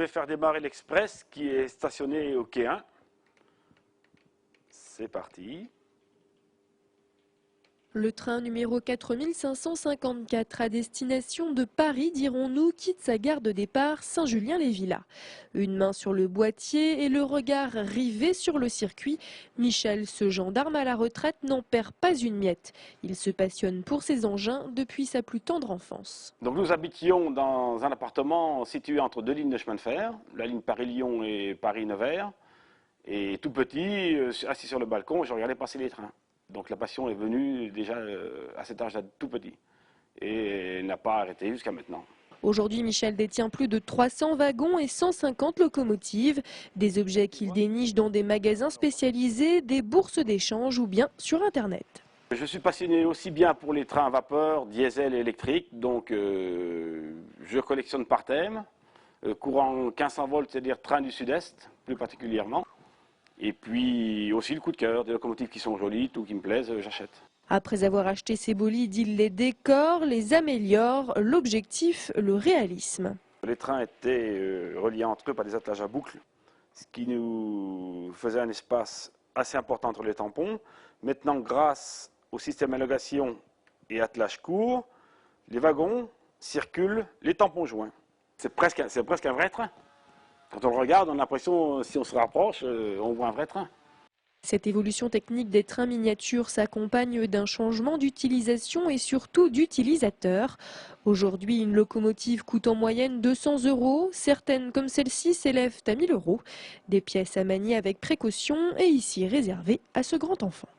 vais faire démarrer l'express qui est stationné au quai 1. C'est parti. Le train numéro 4554 à destination de Paris, dirons-nous, quitte sa gare de départ Saint-Julien-les-Villas. Une main sur le boîtier et le regard rivé sur le circuit, Michel, ce gendarme à la retraite, n'en perd pas une miette. Il se passionne pour ces engins depuis sa plus tendre enfance. Donc nous habitions dans un appartement situé entre deux lignes de chemin de fer, la ligne Paris-Lyon et Paris-Nevers. Et tout petit, assis sur le balcon, je regardais passer les trains. Donc la passion est venue déjà à cet âge-là, tout petit, et n'a pas arrêté jusqu'à maintenant. Aujourd'hui, Michel détient plus de 300 wagons et 150 locomotives, des objets qu'il déniche dans des magasins spécialisés, des bourses d'échange ou bien sur Internet. Je suis passionné aussi bien pour les trains à vapeur, diesel et électrique, donc je collectionne par thème, courant 1500 volts, c'est-à-dire train du sud-est, plus particulièrement. Et puis aussi le coup de cœur, des locomotives qui sont jolies, tout qui me plaise, j'achète. Après avoir acheté ces bolides, il les décore, les améliore. L'objectif, le réalisme. Les trains étaient reliés entre eux par des attelages à boucles, ce qui nous faisait un espace assez important entre les tampons. Maintenant, grâce au système d'homologation et attelage court, les wagons circulent les tampons joints. C'est presque un vrai train. Quand on le regarde, on a l'impression, si on se rapproche, on voit un vrai train. Cette évolution technique des trains miniatures s'accompagne d'un changement d'utilisation et surtout d'utilisateur. Aujourd'hui, une locomotive coûte en moyenne 200 €. Certaines, comme celle-ci, s'élèvent à 1000 €. Des pièces à manier avec précaution et ici réservées à ce grand enfant.